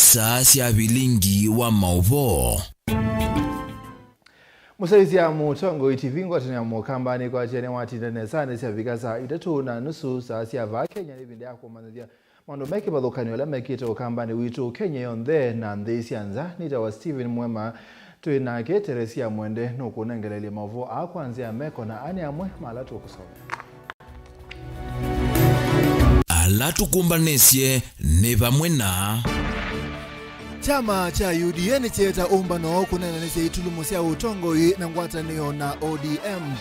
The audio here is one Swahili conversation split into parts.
Nisa sia bilingi wa mauvo. Musaizi ya mutongo itivingo tena mukambani kwa chene watindane sana sia vikasa itatu na nusu saa sia va Kenya ibindi yako manzia mando meki badokani wala mekito kambani witu Kenya yonde na ndesi anza nita wa Steven Mwema tuina ke Teresia Mwende nuko nangelele mavo akwanzia meko na ani amwe malatu kusoma alatu kumbanesie ne bamwe na Chama cha UDN cheta umbano kunenanise itulumo sia utongo na ngwatanio na ODM.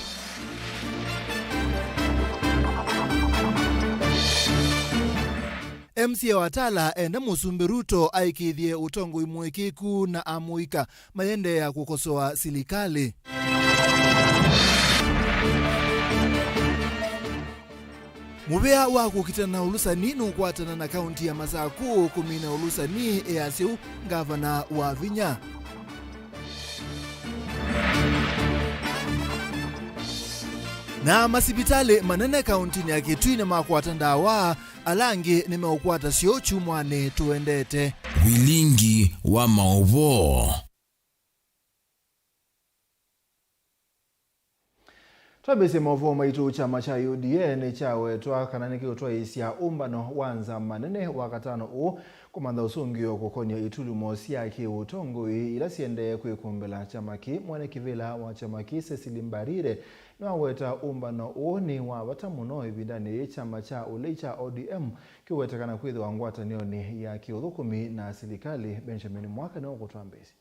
MC Watala enda Musumbi Ruto aikithie utongo imwekiku na amuika mayende ya kukosoa serikali. Mubea wa kukitana ulusani nukwatana na kaunti ya Masaku kumina ulusani easiu gavana wa Vinya. Na masipitali manene kaunti ni ya Kitui na makwatandawa alangi nimeukwata sio chumwane tuendete. Bilingi wa mauvo. Twabese mavo maitu chama cha UDN chawe twakananiki utwa isia umbano wanza manene wakatano u kumanda usungio kukonya itulumo sia ki utongo ila siende kwikumbela chamaki mwane kivila wa chamaki Cecily Mbarire nwaweta umbano u ni wa watamuno ibindani chama cha uleicha ODM kiwetekana kwithu wangwata nioni ya kiudhukumi na serikali Benjamin Mwaka na ukutwambezi.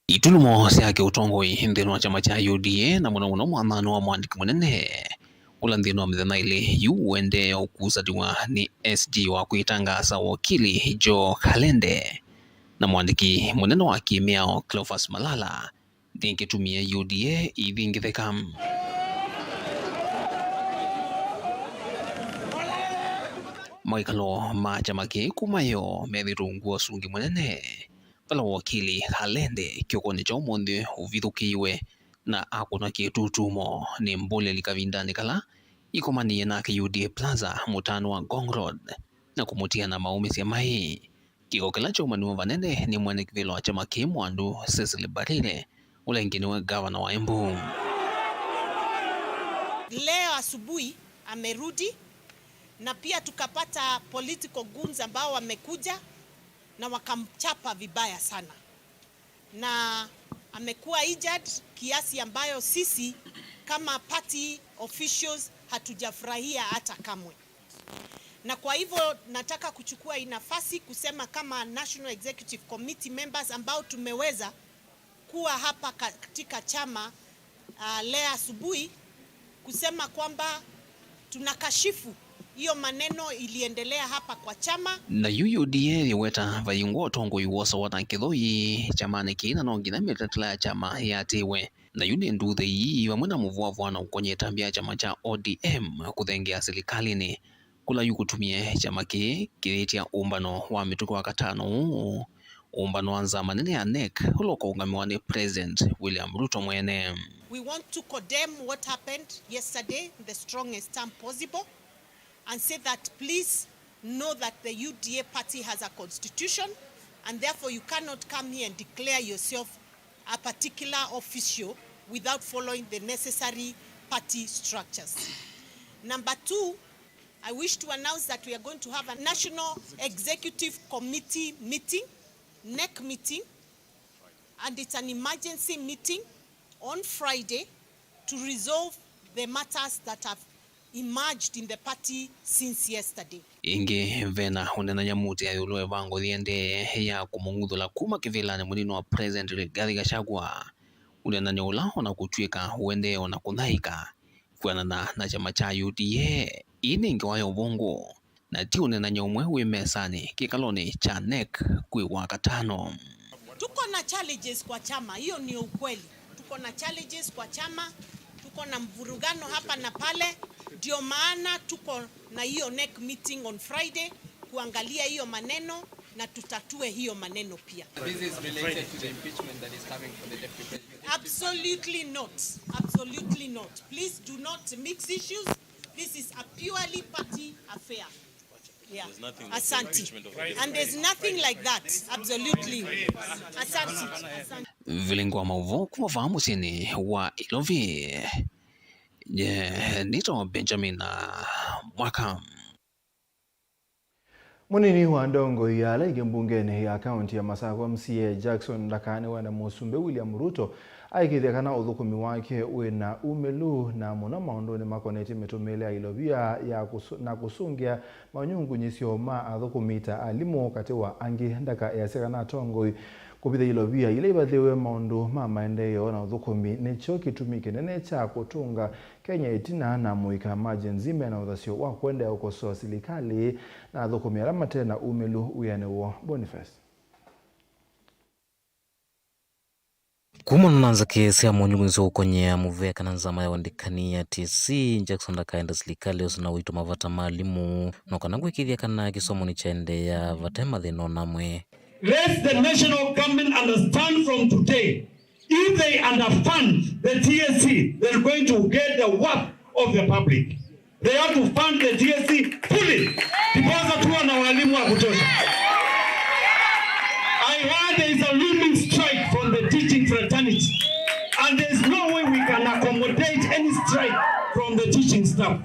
Itulumo siake utongoi nthino wa chama cha UDA na muno mwathano wa mwandiki munene ula nthino wa mithena ili uende ukuzatiwa ni SG wa kuitangasa wakili Joe Kalende na mwandiki munene wa Kimiao Cleophas Malala thingitumia UDA ithingitheka. Moikalo ma chama ki kumayo methirunguo sungi munene pala wakili Kalende kiokoni cha umonde uvithukiwe na akuna kitutumo ni mbole likavindani kala ikomanie na UDA Plaza mutano wa Ngong Road na kumutia na maumisi ya mai kiko kila cha umanu vanene ni mwene kivilo wa chama Mwandu Cecily Mbarire ule ngine wa gavana wa Embu. Leo asubuhi amerudi na pia tukapata political goons ambao wamekuja na wakamchapa vibaya sana, na amekuwa injured kiasi ambayo sisi kama party officials hatujafurahia hata kamwe. Na kwa hivyo nataka kuchukua nafasi kusema kama National Executive Committee members ambao tumeweza kuwa hapa katika chama leo asubuhi kusema kwamba tunakashifu hiyo maneno iliendelea hapa kwa chama. Na UDA weta vayungwa tongo yuwosa watankithoi chamani kina nongina mitatila ya chama ya tiwe na yuni nduthi hii wamuna muvuavu wana ukonye tambia chama cha ODM kuthengea serikali ni kula yukutumie chama kiritia umbano wa mituko wa katano umbano wanza manene ya NEC uloko ungamiwa ni President William Ruto mwene. We want to condemn what happened yesterday in the strongest term possible and say that please know that the UDA party has a constitution and therefore you cannot come here and declare yourself a particular official without following the necessary party structures. Number two, I wish to announce that we are going to have a National Executive Committee meeting, NEC meeting, and it's an emergency meeting on Friday to resolve the matters that have emerged in the party since yesterday. Inge vena unena nyamuti ya yuluwe vango dhiende ya kumungudhula kuma kivilani munino wa President Rigathi Gachagua unena nyola ona kutuika uende ona kundhaika kuanana na chama cha UDA ini inge wayo vongo na ti unena nyomwe uimesani kikaloni cha NEC kui wakatano. Tuko na challenges kwa chama, hiyo ni ukweli. Tuko na challenges kwa chama, tuko na mvurugano hapa na pale. Ndio maana tuko na hiyo NEC meeting on Friday kuangalia hiyo maneno na tutatue hiyo maneno pia. This is related to the impeachment that is coming for the deputy president. Absolutely not. Absolutely not. Please do not mix issues. This is a purely party affair. Yeah. Asante. And there's nothing like that. Absolutely. Asante. Vilingwa mauvo kumafahamu sini wa Ilovi. Nito Benjamin Mwaka. Munini wa ndongo ya laige mbungeni ya kaunti ya Masako MCA Jackson Ndakane wana musumbe William Ruto aikithekana uthukumi wake wina umelu na muna maondoni makoneti metumele ailovia na kusungia manyungu nyisio ma athukumita alimu kati wa angi ndaka ya sekana tongoi kupitha ilovia ile ibathiwe maundu ma maendeleo na uthukumi nicho kitumike nene cha kutunga Kenya itina na muika emergency na uthasio wa kwenda ukosoa serikali na athukumi alama tena umelu uyanewo Boniface. Kumana nanza kesi ya mwenyumizo kwenye muvea kananzama ya wandikani ya TC Jackson Ndakaenda serikali osuna wito mavata malimu nokanangwe kithia kana kisomo ni chaende ya vatema dhino namwe. Let the national government understand from today, if they underfund the TSC, they're going to get the worth of the public. They have to fund the TSC fully because tuwa na walimu wa kutosha. I heard there is a looming strike from the teaching fraternity, and there's no way we can accommodate any strike from the teaching staff.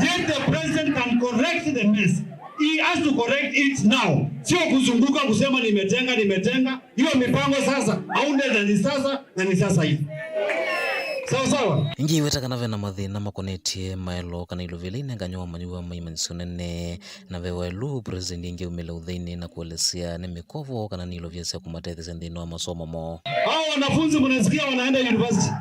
Yet the president can correct the mess. He has to correct it now. Sio kuzunguka kusema nimetenga. Hiyo mipango sasa, haunde na ni sasa hivi. Sawa. Ingi weta kanave na mathina makonetie maelo kana ilovile inenganywa manyua maimanisonene na vewelu president ingi umele udhaini na kuelezea ne mikovo kana ni ilovia sia kumatethesa ndino wa masomo mo. Hao wanafunzi mnasikia wanaenda university.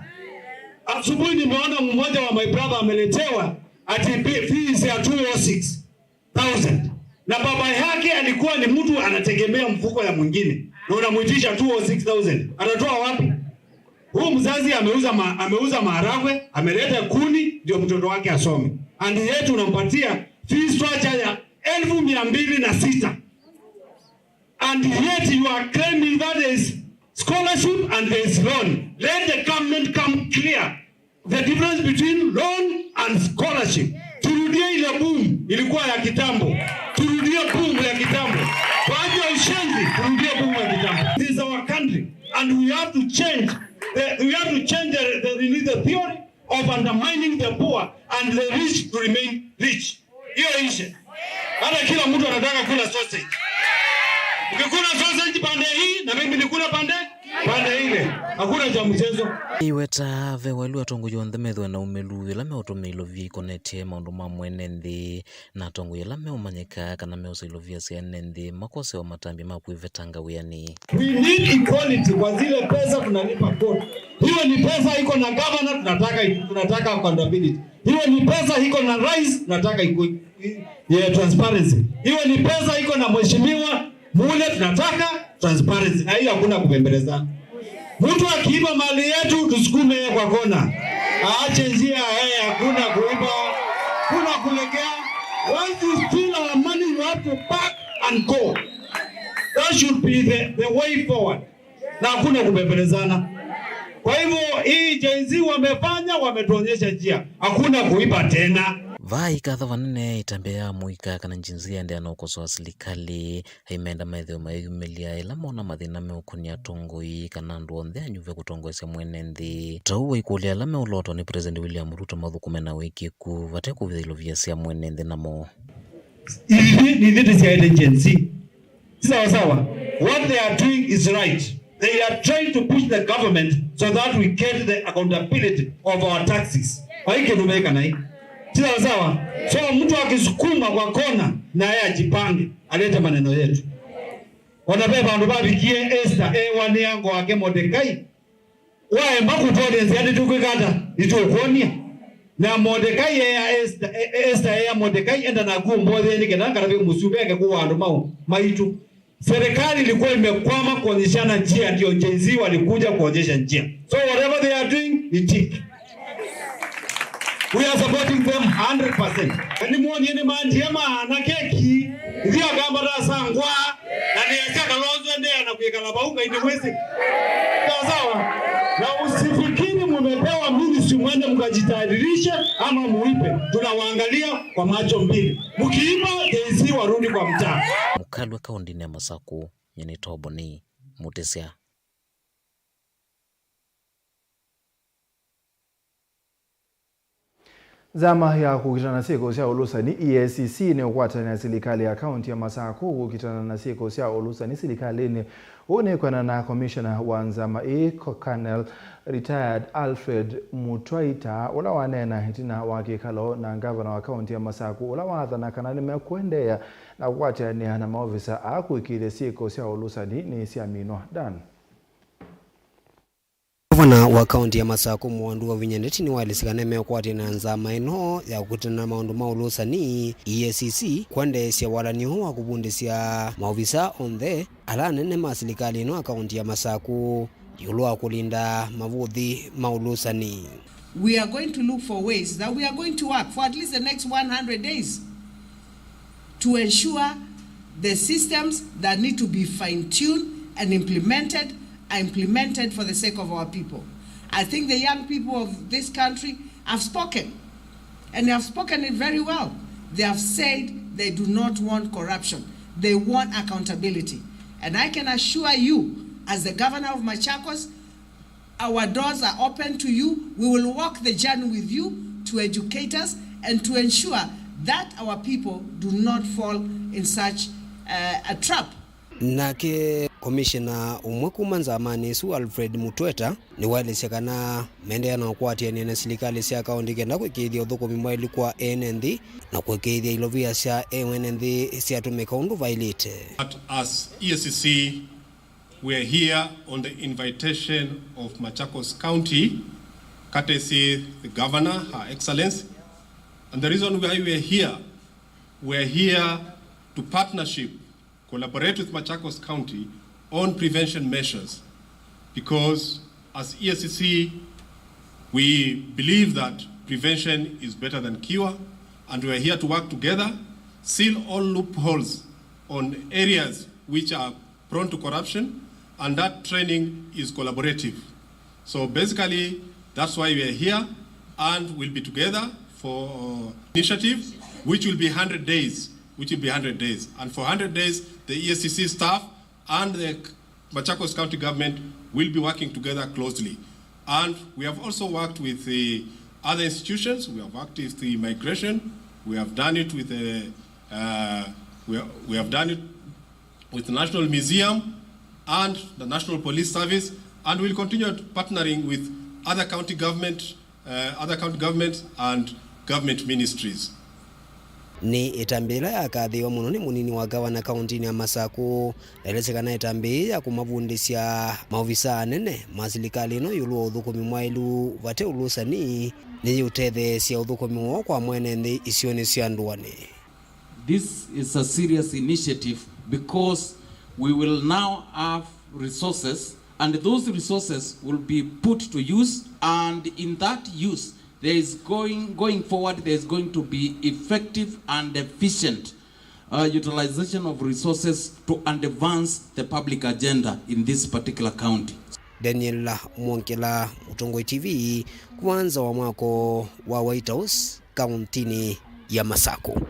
Asubuhi nimeona mmoja wa my brother ameletewa ati fees ya 206,000. Na baba yake alikuwa ni mtu anategemea mfuko ya mwingine. Na unamuitisha 206,000. Anatoa wapi? Huyu mzazi ameuza maharagwe, ameleta kuni ndio mtoto wake asome. And yet unampatia fee structure ya 2,206. And yet you are claiming that there is scholarship and there is loan. Let the government come clear the difference between loan and scholarship. Turudie ile boom ilikuwa ya kitambo. Turudie boom ya kitambo. Waache ushenzi, turudie boom ya kitambo. This is our country and we have to change the theory of undermining the poor and the rich to remain rich. Hiyo ishe. Hata kila mtu anataka kula sausage. Ukikula sausage pande hii na mimi nikula pande ile. Hakuna cha mchezo. Iweta vewelu atongo yonthe methwe na umelu ilame otomelo vi konetie maundu mamwene nthi na atongo ilame umanyika kana meusa ilovia sia nthi makose wa matambi makuivetanga wiani. We need equality kwa zile pesa tunalipa kodi. Hiyo ni pesa iko na governor tunataka accountability. Hiyo ni pesa iko na rais tunataka transparency. Hiyo ni pesa iko na mheshimiwa mule tunataka transparency. Na hiyo hakuna kubembelezana. Mtu akiiba mali yetu tusukume kwa kona. Aache njia hakuna kuiba, kuna kulegea. Once you steal our money you have to back and go. That should be the way forward. Na hakuna kubembelezana. Kwa hivyo hii jenzi wametuonyesha njia. Hakuna kuiba tena. Vai kadha vanene itambea muika kana njinzia ndi anokosoa serikali haimenda maithio maigumilia ila mona mathina meukunia tongoi kana nduonthe anyuve kutongoesya mwene nthi tauwa ikulia la meuloto ni President William Ruto mathukume na wiki ku vate kuvitha ilovia sia mwene nthi namo. Ni vitu sia agency. Sawa. What they are doing is right. They are trying to push the government so that we get the accountability of our taxes. Haike numeka na hii. Sawa. So mtu akisukuma kwa kona na yeye ajipange alete maneno yetu. Wanabeba ndo babikie Esther wani yango wake Mordekai. Wae makutolezi hadi tukwikata ituokonia. Na Mordekai ya Esther ya Mordekai enda na gumbo theni kenanga rabi musubeke kwa ndo maitu. Serikali ilikuwa imekwama kuonyeshana njia, ndio jenzi walikuja kuonyesha njia. So whatever they are doing it tick. We are supporting them 100%. Ni mwoni ni mandiema na keki ndio gamba da sangwa na ni akaka lonzo ndia na kuikala baunga ini mwezi. Sawa. Na usifikiri mmepewa ministry mwende mkajitayarishe ama muipe. Tunawaangalia kwa macho mbili. Mkiiba JC warudi kwa mtaa. Mukalwe kaunti ya Masaku nyene Toboni Mutesia. Zama ya kukitana siku sia olusa ni EACC ni ukwatana na serikali ya kaunti ya Masaku kukitana na siku sia olusa ni serikali ni uonekana na commissioner wa nzama Colonel retired Alfred Mutwaita ula wanena hitina wakikalo na governor wa kaunti ya Masaku ula wathana kana nimekuendea na kukwatana na maofisa akuikile siku sia olusa ni Siaminwa Dan. Gavana wa kaunti ya Masaku Mwandu wa Vinyaneti ni walisikane mekwati na nzama ino ya kukutana maundu maulusa ni EACC kwandesya walaniho wa kubundisya maofisa onthe ala nene masilikali ino wa kaunti ya Masaku yulu wa kulinda mavuthi maulusa ni. We are going to look for ways that we are going to work for at least the next 100 days to ensure the systems that need to be fine-tuned and implemented for the sake of our people. I think the young people of this country have spoken, and they have spoken it very well. They have said they do not want corruption. They want accountability. And I can assure you, as the governor of Machakos, our doors are open to you. We will walk the journey with you to educate us and to ensure that our people do not fall in such a trap. Nake Commissioner umwe kumanza amani su Alfred Mutwaita ni wale kana mende na kwati na serikali sia kaunti kenda kwikithia uthukumi mweli kwa NND na kwikithia ilovia sia NND sia tumeka undu violate. As EACC, we are here on the invitation of Machakos County, courtesy the Governor, Her Excellency. And the reason why we are here to collaborate with Machakos County on prevention measures, because as EACC, we believe that prevention is better than cure, and we are here to work together, seal all loopholes on areas which are prone to corruption, and that training is collaborative. So basically, that's why we are here, and we'll be together for initiative, which will be 100 days. And for 100 days, the EACC staff and the Machakos County government will be working together closely. And we have also worked with the other institutions. We have worked with the immigration. We have done it with the we have done it with the National Museum and the National Police Service, and we'll continue partnering with other county governments and government ministries. Ni itambila ya kadhiwa munoni munini wa gavana kaunti ya Masaku elesekana itambi ya kumavundisya maofisa anene masilikali no yulu uthukumi mwailu vate ulusa ni uthethe sia uthukumi wo kwa mwene ndi isioni sia nduane. This is a serious initiative because we will now have resources, and those resources will be put to use, and in that use there is going forward, there is going to be effective and efficient utilization of resources to advance the public agenda in this particular county. Daniel Mwonkela, Mutongoi TV, kwanza wa mwako wa White House, kauntini ya Masaku.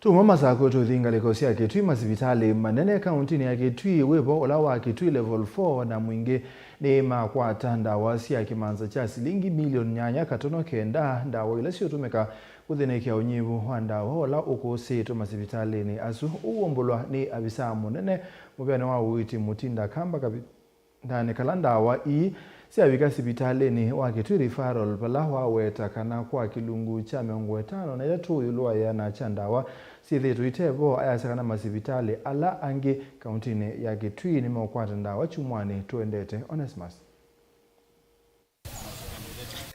Tumo Masaku tuthinga likosi ya Kitui masipitali manene kauntini ya Kitui webo olawa Kitui level 4 na mwingi ni makwata ndawa sia kimanza cha silingi milioni nyanya katono kenda ndawa ile sio tumeka kuthinekia unyivu wa ndawa ola ukoseto masipitali ni asu uombolwa ni abisa munene mubyane wa uiti Mutinda Kamba ndani kalanda wa siabika sipitali ni wa Kitui referral pala wa weta kana kwa kilungu cha 5 na yatu yulwa yana chandawa sithi tuitebo ayasakana masipitali ala angi kauntini ya Kitui ni maukwata ndawa chumwani tuendete Onesmus.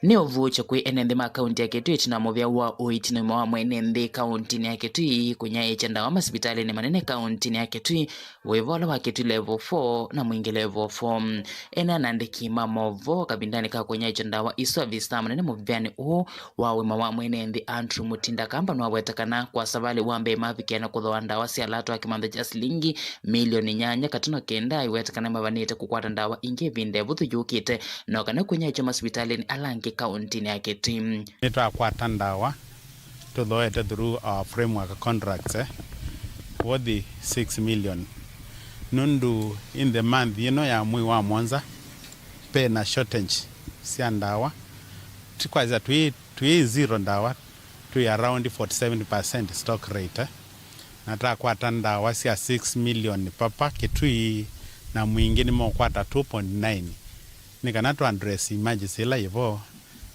Ni uvucho kwi enende ma kaunti ya Kitui tina movya wa uitino mwa mwenende kaunti ya Kitui kunya echanda wa masipitali ni manene kaunti ya Kitui wevola wa Kitui level 4 na mwingi level 4 ena nandiki mamovo kabindani ka kunya echanda wa iswa vista manene muvyani wawe mawa mwenende Andrew Mutinda Kamba nwa wetakana kwa sabali wambe mavikiana kuthoanda wa sialatu wa kimanda cha silingi milioni nyanya katuno kenda iwetakana mavanite kukwata ndawa inge vinde vutu yukite no kana kunya echo masipitali ni alangi kaunti ya Kitui. Nitwakwata ndawa tuthoete through our framework contracts worth 6 million nundu in the month ya mwi wa mwanza pe na shortage sia ndawa tukwaza tui zero ndawa tui around 47% stock rate natakwata ndawa sia 6 million papa Kitui na mwingine mokwata 2.9 nikana tu address emergency ila hivyo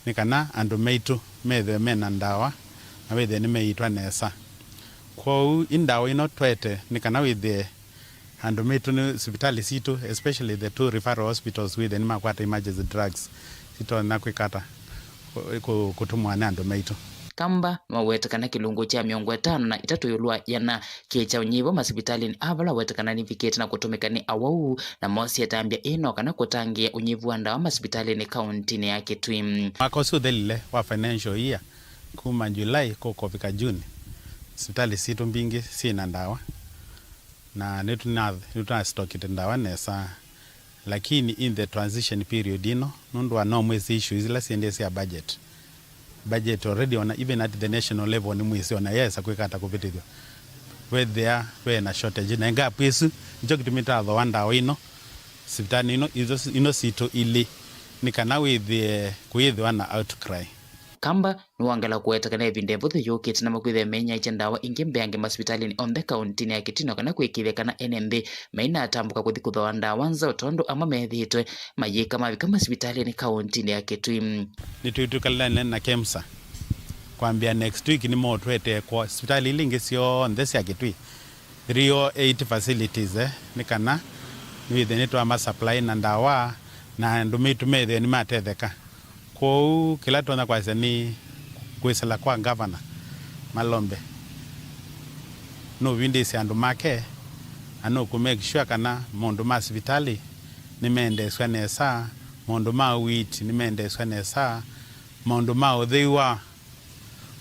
nikana andu meitu methe mena ndawa na wethe ni meitwa nesa kwa indawa ino twete nikana wethe andu meitu ni hospitali situ especially the two referral hospitals wethe ni makwata emergency drugs sito na kwikata kutumwa na andu meitu kamba mawetekana kilungu cha 53 yulwa yana kecha unyivo masipitali avala wetekana ni viketi na kutumika ni awau na mosi yatambia ino kana kutangia unyivu wa ndawa masipitali ni kaunti ya Kitui. Makosu dhelile wa financial year kuma Julai kufika June hospitali situ mbingi sina ndawa na nituna stock ndawa nesa lakini in the transition period ino nundu wa no mwezi issues ila siendesi ya budget already on even at the national level ni mwisi ona yesa kwikata kupitithwa where there we na shortage na nga pisu njo kitumita tho wanda wino sitani ino sito ili nikana with the kuithwa na outcry kamba nuangala kuwetekana evindevu thuyukite na makwithe menya ichandawa ingi mbeange masipitali on the county ya Kitui kana kwikithekana NMB maina atambuka kuthi kuthoa ndawa nza utondo ama methitwe mayika mavika masipitali ni kaunti ya Kitui. Nitutukalane na KEMSA kwambia next week ni mo twete kwa hospitali ilingi sio ndesi ya Kitui 308 facilities nikana withe nitwa ma supply na ndawa na ndumitu methe ni matetheka kwa kila tona kwa sani kwesela kwa governor Malombe no windi si andu make ano ku make sure kana mondo ma hospitali nimeendeswa nesa mondo ma wit nimeendeswa nesa mondo ma odhiwa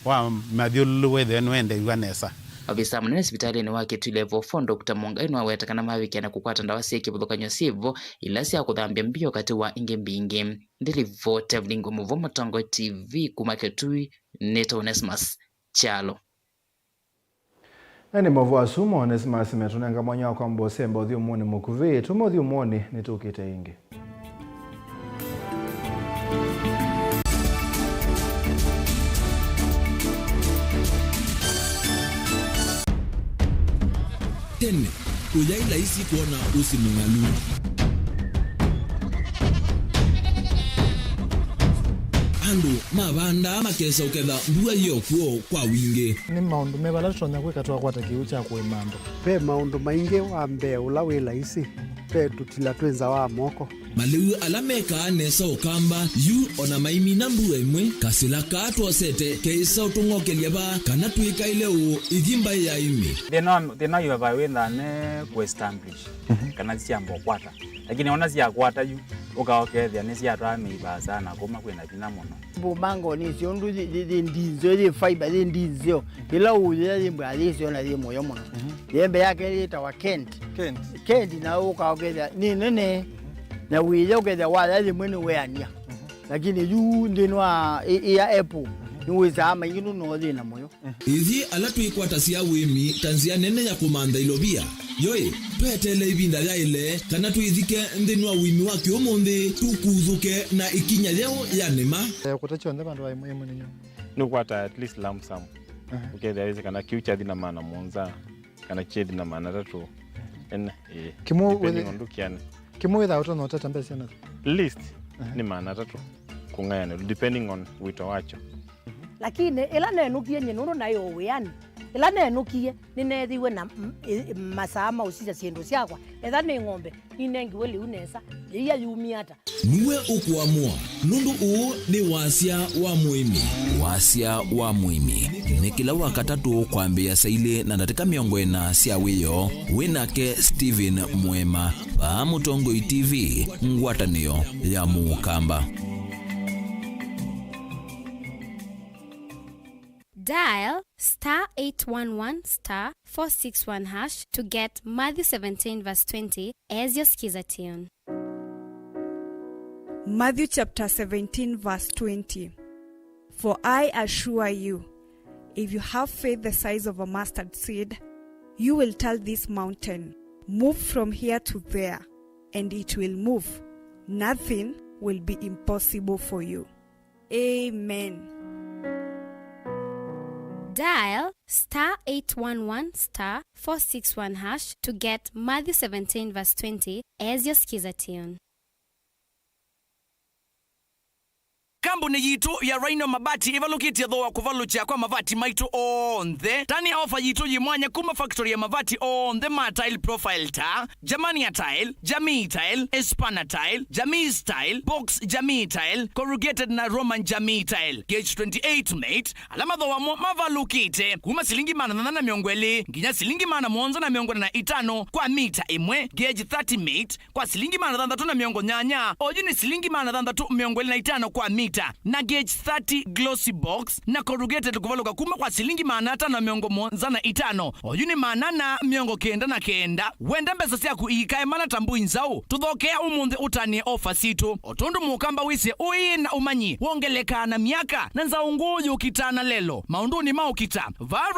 wa madhulu wethe nwende nesa. Ofisa munene hospitali ni wa Kitui level 4 Dr. Mongai no wetekana mawiki na kukwata ndawa cia kibuthukanyo sivo ila cia kuthambia mbio kati wa ingi mbingi ndilivote vlingo muvo Matongo TV kuma Kitui Neto Onesmus Chalo. Nani mwavu asumo Onesmus metunenga mwanya kwa mbosemba udhiu mwoni mukuvi tumodhiu mwoni nitukite ingi. Tene, uyaila isi kuona usi mungalu. Andu, mabanda, makesa ukeda mbuwa hiyo kuo kwa winge. Ni maundu mebala tutonya kwikatwa kwata kiucha kwe mambo. Pe maundu mainge wa mbe ula wila isi. Pe tutila twenza wa moko. Maliu alameka nesa ukamba yu ona maimi na mbuwa imwe kasila kato sete keisa utungoke liaba kana tuika ileo idhimba ya imi. Thina yu hava wenda ne ku-establish kana siambo kwata. Lakini ona siya kwata yu ukaokethia ni siya tuwa meiba sana kuma kwena tina mono. Bumango ni siondu di ndinzo di fiber di ndinzo ila uye di mbali siona di moyo mono. Yembe yake lita wa Kent na ukaokethia ni nene na wile ukethia wala di mwene weania. Lakini yu ndinwa iya Apple niweza ama inginu no thina moyo. Ithi alatu ikwata sia wimi tanzia nene ya kumanda ilobia. Yoe, petele ibinda ya ile kana tuithike ndinwa wimi wake omonde tukuthuke na ikinya leo ya nema. Kutacho nda bandu wa imwe ninyo. Nukwata at least lump sum. Okay, there is kana kiucha dina maana monza kana chedi na maana tatu. Kimu without no tata mbese na. List ni maana tatu. Kungayana depending on wito wacho. Lakini ila nenukie nyenuno nayo weani ila nenukie ninethiwe na masama usija siendo siakwa etha ni ng'ombe ninengiwe liu nesa iya yumiata niwe ukuamua nundu uu ni wasia wa muimi. Wasia wa muimi ni kila wakatatu kwambia saile na ndatika miongo ena sia wiyo winake Steven Mwema pa Matongo TV ngwatanio ya Mukamba. Dial *811*461# to get Matthew 17 verse 20 as your skiza tune. Matthew chapter 17 verse 20. For I assure you, if you have faith the size of a mustard seed, you will tell this mountain, move from here to there, and it will move. Nothing will be impossible for you. Amen. Dial *811 *461# to get Matthew 17 verse 20 as your skiza tune. Kambuni yitu ya Rhino Mabati ivalukitia dhoa kuvalucha kwa mavati maitu onthe. Tani ofa yitu yimwanya kuma factory ya mavati onthe ma tile profile ta, Jamania tile, Jamii tile, Espana tile, Jamii style, Box Jamii tile, Corrugated na Roman Jamii tile. Gauge 28 mate, alama dhoa mavalukite, kuma silingi mana na miongweli, nginya silingi mana mwonza na miongweli na itano kwa mita imwe. Gauge 30 mate, kwa silingi mana dhandatu na miongo nyanya, ojuni silingi mana dhandatu miongweli na itano kwa mita. Na gauge 30 glossy box na corrugated kuvaluka kuma kwa silingi manata na miongo monza na itano oyuni manana miongo kenda na kenda wenda mbesa siaku ikae mana tambu inzau tuthokea umunthe utanie ofa situ otundu mukamba wise uina umanyi wongeleka na miaka na nzau nguyu kitana lelo maunduni maukita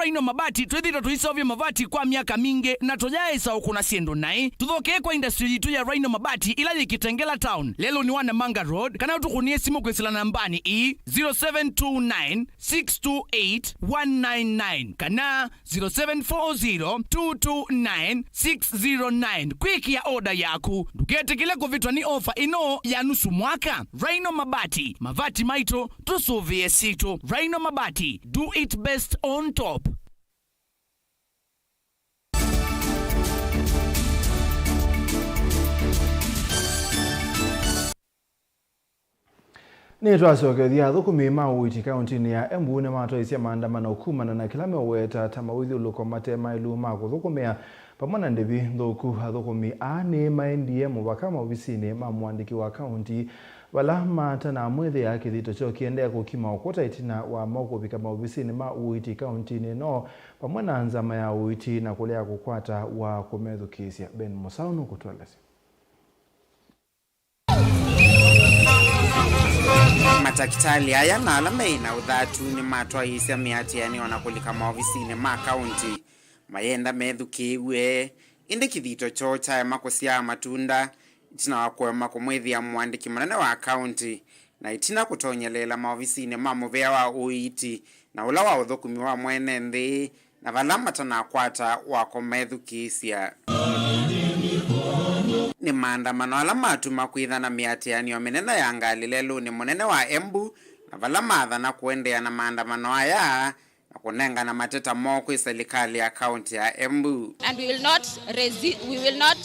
Rhino Mabati twithita tuisovya mavati kwa miaka mingi na tojaisa ukuna siendo nai tuthokea kwa industry yitu ya Rhino Mabati ila Kitengela town lelo ni wane Manga Road kana utukunie simu kwisila nambani 0729 628 199 kana 0740 229 609 kwiki ya oda yaku dukete kile kuvitwa ni ofa ino ya nusu mwaka. Rhino Mabati mavati maito tusuvie situ. Rhino Mabati, do it best on top. Ni twacokethia thukumi mauiti kauntini ya Embu ni matwaisia maandamano kumana na kila meweta tamawithio luko matema ilu makuthukumia pamwana ndivi thuku thukumi ani maendie mubaka maofisini ma mwandiki wa kaunti wala matana mwethe ya kithito cho kiendea kukima ukota itina wa mokubika maofisini ma uiti kauntini no pamwana nzama ya uiti na kulea kukwata wa kumethukisia. Ben Musaunu kutweleza. Matakitali haya na alame na udhatu ni matwa isi ya miati ya ni wanakulika maofisini ma kaunti mayenda methukiwe indi kithito chocha ya makosia matunda itina wakwema kumwethi ya mwandiki manene wa kaunti na itina kutonyelela maofisini ma muvea wa uiti na ula wa uthukumi wa mwene nthi na valamata na kwata wako methukisia. Ni maandamano ala matuma kwithana miatiani wa minene ya ngali lelu ni munene wa Embu na vala mathana kuendea na maandamano haya na kunenga na mateta moko serikali ya kaunti ya Embu. And we will not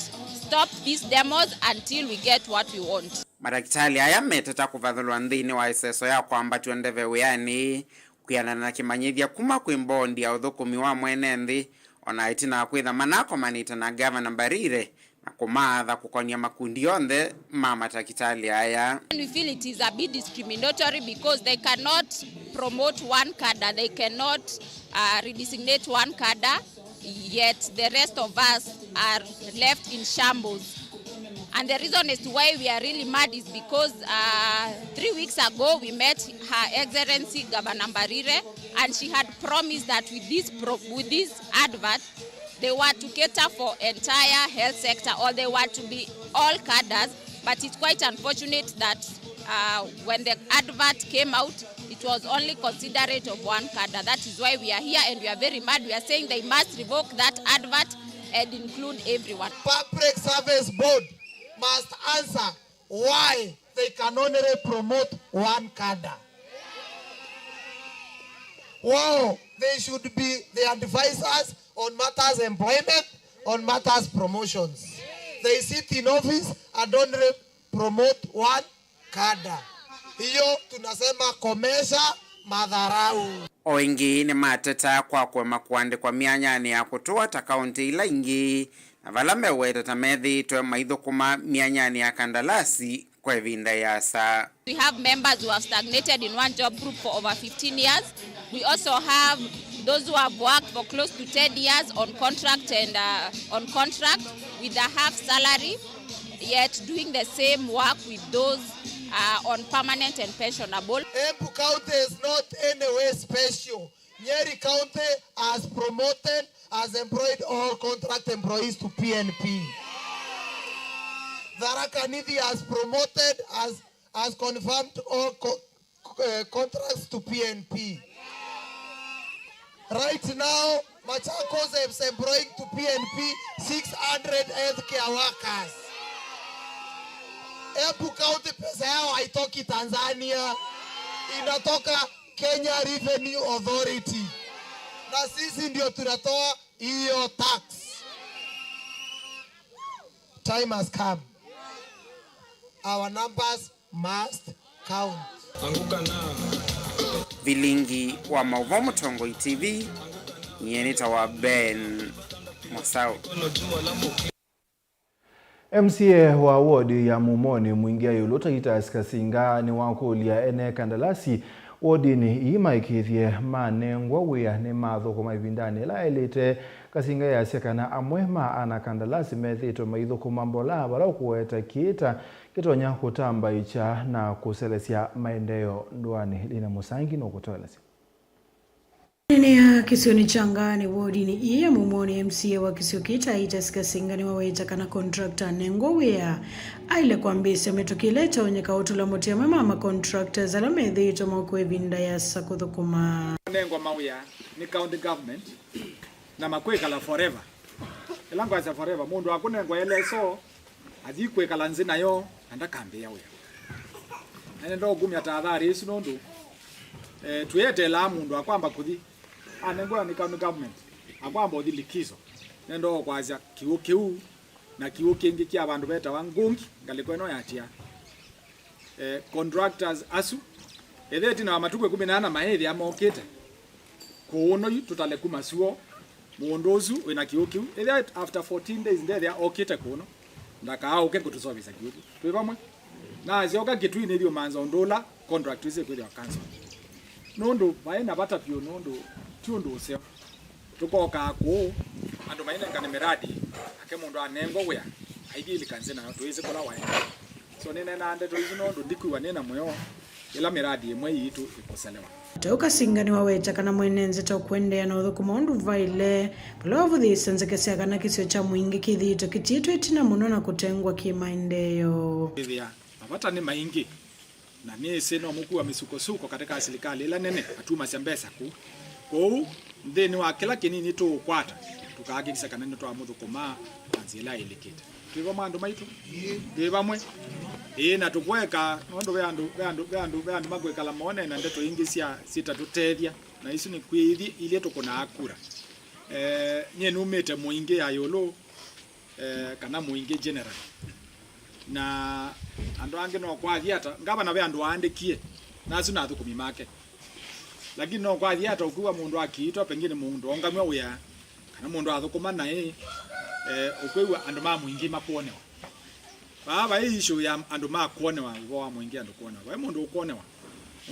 stop these demos until we get what we want. Madaktari haya meteta kuvathulwa nthini wa iseso ya kwamba tuendeve wiani kuyana na kimanyithia kuma kwimbondi ya uthukumi wa mwene nthi ona itina kwitha manako manita na Governor Mbarire na kumatha kukonia makundi yonthe ma matakitali haya. And we feel it is a bit discriminatory because they cannot promote one cadre, they cannot redesignate one cadre, yet the rest of us are left in shambles. And the reason as to why we are really mad is because 3 weeks ago we met Her Excellency Governor Mbarire, and she had promised that with this advert they were to cater for entire health sector, or they were to be all cadres. But it's quite unfortunate that when the advert came out, it was only considerate of one cadre. That is why we are here and we are very mad. We are saying they must revoke that advert and include everyone. Public Service Board must answer why they can only promote one cadre. Wow, they should be the advisors on matters employment, on matters promotions. They sit in office and only promote one cadre. Hiyo tunasema komesha madharau. Oingi ni mateta kwa kwema kuandikwa mianyani ya kutoa ta kaunti ila ingi na vala meweta tamethi tuwe maithukuma mianyani ya kandalasi kwa vinda yasa. We have members who have stagnated in one job group for over 15 years. We also have those who have worked for close to 10 years on contract and on contract with a half salary, yet doing the same work with those on permanent and pensionable. Embu County is not any way special. Nyeri County has promoted, has employed all contract employees to PNP. Tharaka Nithi has promoted, has confirmed all contracts to PNP. Right now, Machakos is employing to PNP 600 healthcare workers. Embu County pesa yao haitoki Tanzania, inatoka Kenya Revenue Authority. Na sisi ndio tunatoa hiyo tax. Time has come. Our numbers must count. Vilingi wa Mauvomo Tongoi TV, Nyenita wa Ben Mosau. MCA wa wodi ya Mumoni Mwingia Yulota Titus Kasinga ni wankulia ene kandalasi wodi ni imaikithie manengwa wia ni mathoko maivindani la elite Kasinga ya sekana amwema ana kandalasi methito maithoko mambola bara kuweta kita kitonya kutamba icha na kuselesia maendeleo ndwani Lina Musangi no kutoeleza. Nene ya Kisioni Changani wodi ni iya Mumoni MCA wa Kisiokita Titus Kasinga ni waweta kana contractor nengo wea aile kwambisi ametokileta onyeka otula motia mama contractors ala methito mokwe vinda ya sakuthukuma nengo mawia ni county government na makweka la forever elango asa forever mundu akunengo eleso azikweka la nzina yo andakambe yawe ene ndo gumya taadhari isi nondu tuyete la mundu akwamba kuthi anengo ni county government akwamba othi likizo nendo kwazya kiu na kiu kingi kia abandu beta wangungi ngalikweno yatia contractors asu etheti na matukwe 18 maethi amokete kuono tutale kumasuo muondozu wena kiu etheti after 14 days they are okete kuono ndaka auke kutusovisa kiu twibamwe na zioka kitwini ndio manza ondola contract ise kweli wa cancel nondo baina bata pio nondo tundo useo tukoka ko andu maina kana miradi ake mundu anengo wea aigili kanzena tuize kola wa so nene na ande tuize nondo ndikuwa nena moyo ila miradi imwe yitu ikoselewa Toka Singani waweta kana mwenenze tokwendea na udhuku maundu vaile Pulavu dhisenze kesia kana kisio cha mwingi kithito kitito itina muno na kutengwa kimaendeleo. Mapata ni maingi na nese no muku wa misukosuko katika serikali ila nene atuma sembesa ku ndeni wa kila kinini to kwata tukahakikisha kana nito amudhu koma anzila ilikita tuwa mandu maitu bamwe na tukweka nondo beandu magweka la mone na ndeto ingisia sita tutethia na isu ni kwithi ile tukona akura nye numete muingi ayolo kana muingi general na andu ange no kwathiata ngaba na beandu aandikie na asu na thukumi make lakini no kwathiata ukuwa mundu akiitwa pengine mundu ongamwe uya kana mundu athukuma nae ukwewa andu ma muingi makuonewa baba issue ya andu ma kuonewa wa muingi andu kuonewa we mundu ukuonewa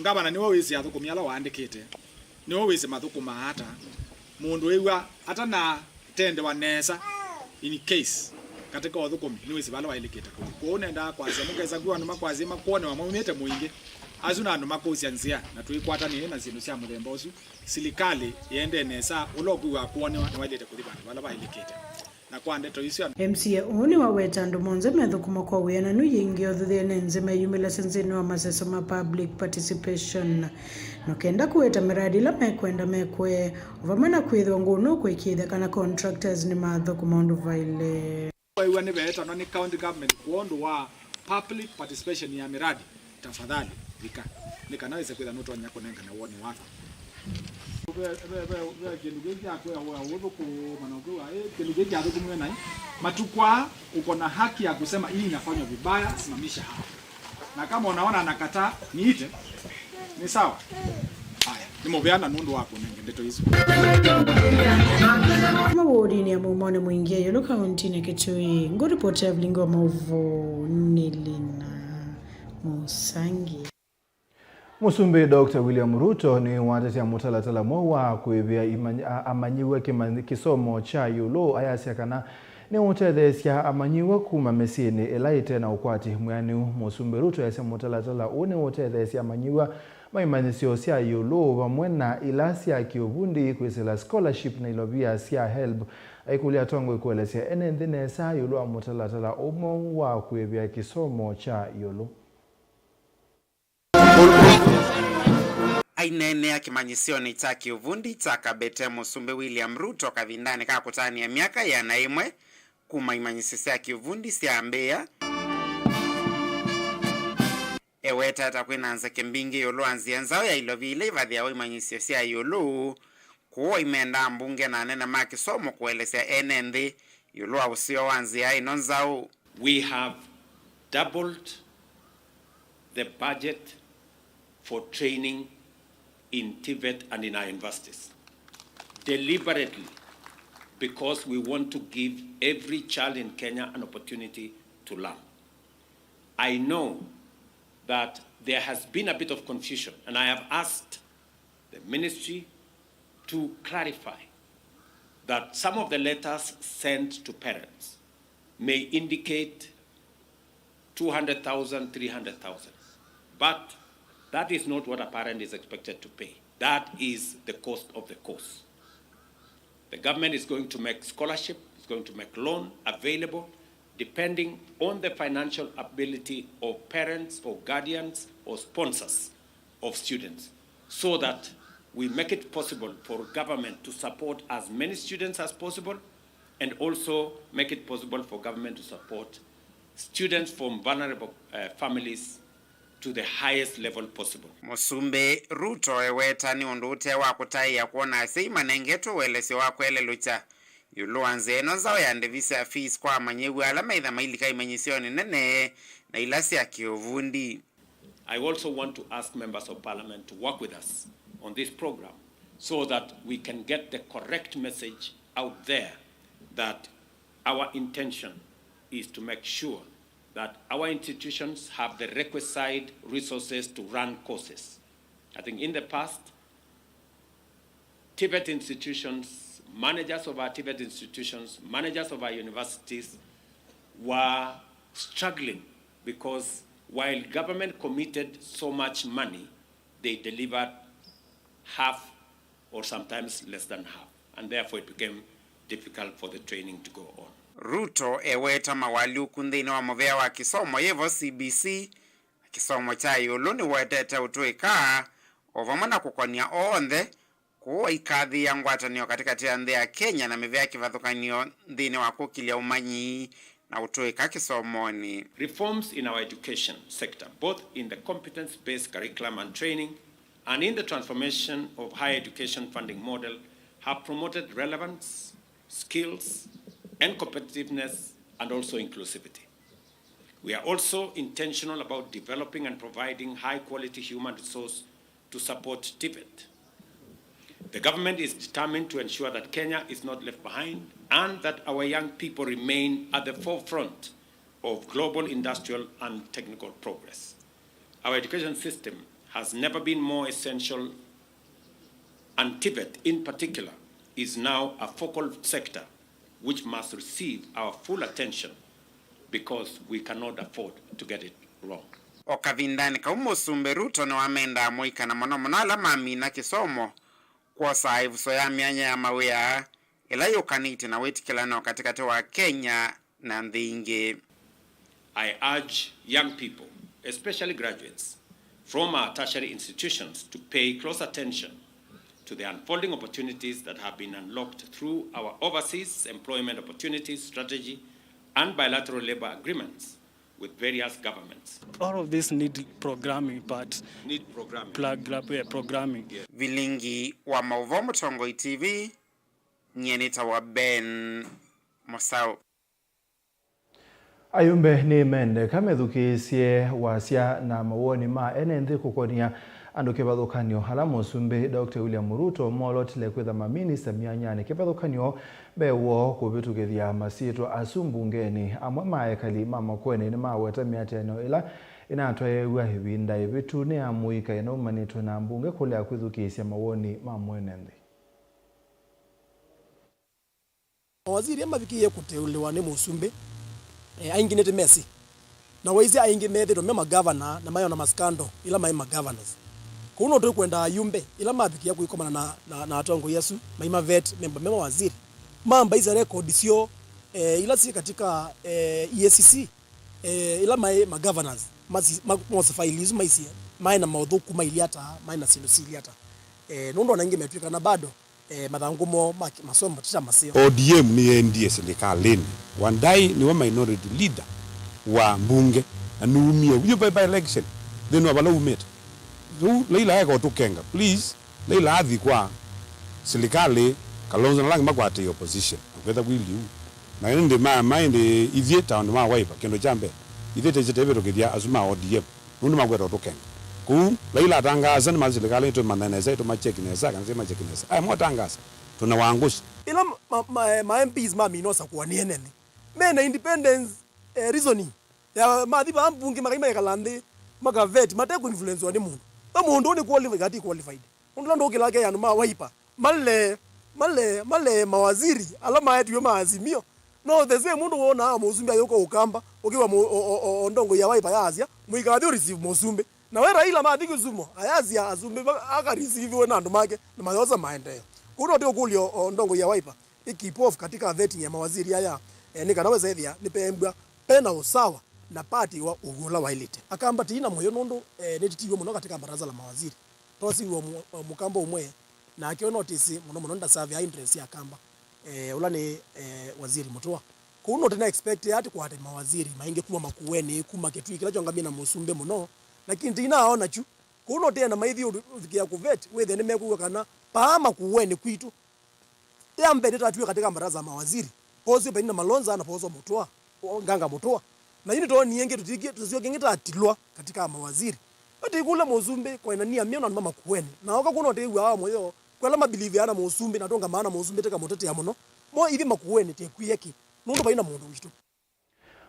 ngaba na niwe wisi athukumi ala waandikite niwe wisi mathukuma hata mundu ewa hata na tende wa nesa in case katika wathukumi niwe sibala wa ilikita kuone nda kwaze mukeza gwa andu makwaze makuonewa mumete muingi azuna andu makosi anzia na tuikwata ni na zindu cia muthemba usu silikali yende nesa ulokuwa kuonewa ni wailete kuthibana bala ba ilikita na kwa ndeto isio MCA oni waweta andu monze methukuma kwa wena nu yingi othuthene nzime yumila senzini wa maseso ma public participation no kenda kuweta miradi la mekwenda mekwe uvamana kwithwa ngunu kwikithia kana contractors ni mathukuma undu vaile wewe ni beta no ni county government kuondu wa public participation ya miradi tafadhali nikanaweza kwenda noto nyako nenga na woni watu matukwa uko na haki ya kusema hii inafanywa vibaya, simamisha hapa. Na kama unaona anakataa niite, ni sawa. Haya, nimebeana nundu wako nenge ndeto hizo. Mawodi ni ya Mumoni Mwingia yolo kaunti ni Kitui. Ngoripoti ya Vlingo Mauvo ni Lina Musangi. Musumbi Dr. William Ruto ni watetea mutalatala mwa kuivia amanyiwe kisomo cha yulo ayasiakana ni utethesya amanyiwe kuma mesini elaite na ukwati mwani Musumbi Ruto yase mutalatala une utethesya amanyiwe maimanisio sia yulo vamwena ilasia kiuvundi kwisila scholarship na ilovia sia help aikulia tongo ikuelesya enendhine saa yulo wa mutalatala umo wa kuivia kisomo cha yulo. Ainene ya kimanyisioni cha kiuvundi cha Kabete Musumbi William Ruto kavindani kakutani ya miaka ya naimwe kuma imanyisisi ya kiuvundi siya Mbeya eweta takwinanza kembingi yolo anzienzao ya ilovile ivadhi yao imanyisisi ya yolo kuwa imenda mbunge na nena maki somo kuelesea enende yolo wa usio wanzi ya inonzao. We have doubled the budget for training in TVET and in our universities, deliberately, because we want to give every child in Kenya an opportunity to learn. I know that there has been a bit of confusion, and I have asked the ministry to clarify that some of the letters sent to parents may indicate 200,000, 300,000, but that is not what a parent is expected to pay. That is the cost of the course. The government is going to make scholarship, it's going to make loan available depending on the financial ability of parents or guardians or sponsors of students, so that we make it possible for government to support as many students as possible, and also make it possible for government to support students from vulnerable families to the highest level possible. Musumbi Ruto eweta ni undute wa kutai ya kuona si manengeto welesi wa kwele lucha yulo anzeno zao ya ndevisa ya fees kwa manyewe alama idha mailika imanyisioni nene na ilasi ya kiuvundi. I also want to ask members of parliament to work with us on this program so that we can get the correct message out there that our intention is to make sure that our institutions have the requisite resources to run courses. I think in the past, TVET institutions, managers of our TVET institutions, managers of our universities were struggling because while government committed so much money, they delivered half or sometimes less than half. And therefore it became difficult for the training to go on. Ruto eweta mawali ukundini wa movea wa kisomo yevo CBC kisomo cha yuluni wetete utuika ovamana kukonia ondhe kuwa ikadhi ya ngwatanio katikati ya ndhe ya Kenya na mivea kivathukanio ndhini wa kukilia umanyi na utuika kisomoni. Reforms in our education sector, both in the competence-based curriculum and training and in the transformation of higher education funding model, have promoted relevance, skills, and competitiveness, and also inclusivity. We are also intentional about developing and providing high-quality human resource to support TVET. The government is determined to ensure that Kenya is not left behind and that our young people remain at the forefront of global industrial and technical progress. Our education system has never been more essential, and TVET in particular is now a focal sector which must receive our full attention because we cannot afford to get it wrong. Okavindani ka Musumbi Ruto na wamenda moika na mono ala mami na kisomo kwa saivu so ya mianya ya mawea ila yokaniti na wetikilano katikati wa Kenya na ndingi. I urge young people, especially graduates, from our tertiary institutions to pay close attention to the unfolding opportunities that have been unlocked through our overseas employment opportunities strategy and bilateral labor agreements with various governments. All of this need programming, but need programming. Programming. Yeah. Vilingi wa Mauvomo Tongoi TV, Nyenita wa Ben Mosau. Ayumbe ni mende kamethukisie wasia na mawoni ma enende kukonia andu kivathukanio hala Musumbi Dr. William Ruto molotile kwitha maminista mianyani kivathukanio bewo kuvitukithia masitwa asumbungeni amwe maekali mamakweni ni maweta miateno ila inatwaye wa hivinda ibitu ni amuika ina umanitwe na mbunge kule akwithukisya mawoni ma mwenende. Mawaziri amavikiye kuteuliwa ni Musumbi aingi nete Messi na waizi aingi methiro mema governor na mayo na maskando ila maima governors kuno ndo kwenda yumbe ila mavikiya kuikomana na atongo Yesu maima vet member mema waziri mamba iza record sio ila si katika EACC ila ma governors mazi failizu maisi maina maudhuku mailiata maina sinusiliata nundo na ingi metuika na bado mathangumo masomo tisha masio. ODM ni NDA serikalini. Wandai ni wa minority leader wa mbunge anuumia uyo by election then wabala umeta. Leila yako tukenga please leila adhi kwa serikali Kalonzo na langi makwate opposition kwenda kwili na ndi mind ithieta ndo ma waipa kendo jambe ithieta zitebero kithia azuma ODM nundo makwete tukenga ku leila tangaza ni serikali to mananeza to macheki neza kanasema cheki neza ai motangaza tunawaangusha ila ma MPs mami nosa kwa nienene mena independence reasoning ya madhiba ambunge makaima kalande magavet mateko influence wani mundu mundu ni qualified mundu ndo kilake yanu ma waipa male mawaziri alama yetu yo maazimio no the same mundu wona Musumbi ayoko ukamba ukiwa ondongo ya waipa ya Asia muikadhi receive Musumbi na we Raila mathiki zumo ayazia azumbe aka receive we nandu make na mayoza maendeleo kuno ndio kulio ondongo ya waipa ikipofu katika vetting ya mawaziri haya nikanaweza ethia nipembwa pena usawa na party wa ugula wa elite akamba tina moyo nondo netitiwe muno katika baraza la mawaziri tosi wa mukambo umwe na akio notice muno nda serve interest ya kamba ula ni waziri Mutua kuno tena expect ati kwa ate mawaziri mainge kuma makuweni kuma ketwi kila chongamia na Musumbi muno lakini tina aona chu kuno tena maithi ufikia kuvet wethe nimekuwa kana paama kuweni kwitu yambe tetatuwe katika baraza la mawaziri pozi penina Malonza na pozo Mutua nganga Mutua na yini to nienge tuzio kengeta atilwa katika mawaziri ati kule Musumbi kwa inania miona na mama kuweni na oka kuno te wa moyo kwa la mabilive ana Musumbi na tonga maana Musumbi teka motete ya muno mo ithi makuweni te kuyeki nundo baina mundu witu.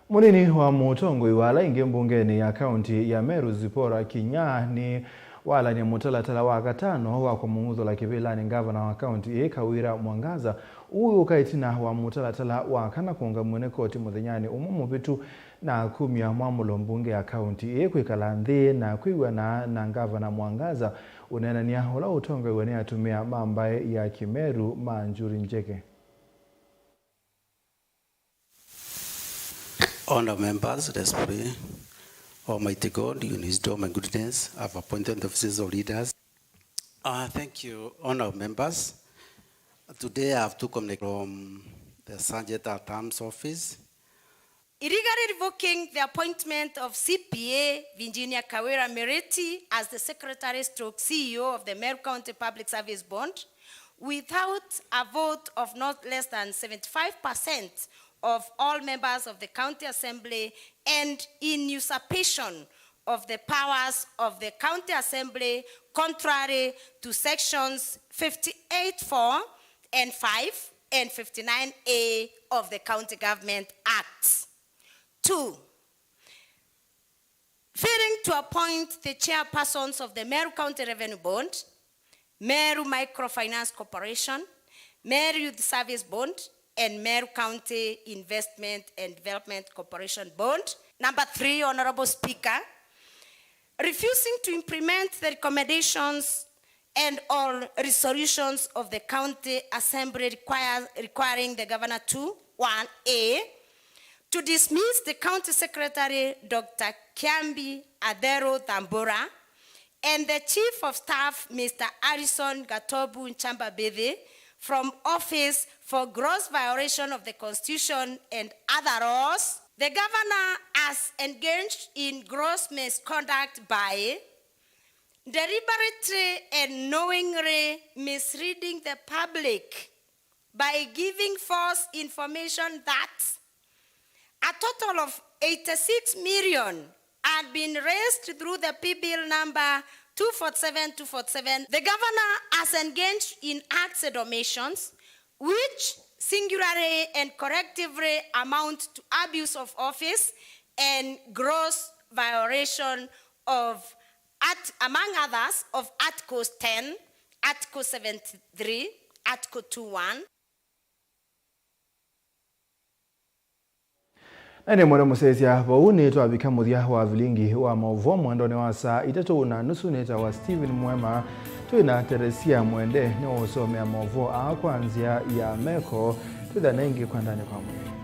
Munini wa Mutongo iwala inge mbungeni ya kaunti ya Meru Zipora Kinya ni wala ni mutalatala wa katano wa kumuudho la kibila ni gavana wa kaunti Kawira Mwangaza uyu kaitina wa mutalatala wa kana kuunga mwene koti muthenyani umumu bitu na kumia mwamulo mbunge ya kaunti kwikala nthi na kwigwa na gavana Mwangaza unenania ula utongo iwe atumia mambae ya Kimeru Manjuri Njeke. Honored members, let's pray. Almighty God, in His wisdom and goodness, I've appointed the offices of leaders. Thank you, honored members. Today I have to come from the Sanjay Al-Tam's office. Illegally revoking the appointment of CPA Virginia Kawira Mereti as the Secretary/CEO of the Meru County Public Service Board without a vote of not less than 75% of all members of the County Assembly and in usurpation of the powers of the County Assembly contrary to sections 58(4) and 5 and 59A of the County Government Act. 2, failing to appoint the chairpersons of the Meru County Revenue Board, Meru Microfinance Corporation, Meru Youth Service Board, and Meru County Investment and Development Corporation Board. Number 3, Honorable Speaker, refusing to implement the recommendations and all resolutions of the County Assembly requiring the Governor to 1A, to dismiss the County Secretary, Dr. Kiambi Adero Tambora, and the Chief of Staff, Mr. Harrison Gatobu Nchamba-Bethe, from office for gross violation of the Constitution and other laws. The Governor has engaged in gross misconduct by deliberately and knowingly misleading the public by giving false information that a total of 86 million had been raised through the P-bill number 247. The Governor has engaged in acts and omissions which singularly and correctively amount to abuse of office and gross violation of, among others, of Articles 10, Article 73, Article 21. Ene mwana musesia wauni twabika muthia wa vilingi wa mauvo mwandone wa saa 3:30 neta wa Steven Mwema twina Teresia Mwende ni usomea mauvo a kwanzia ya Meko twitha nengi kwa ndani kwa mwini.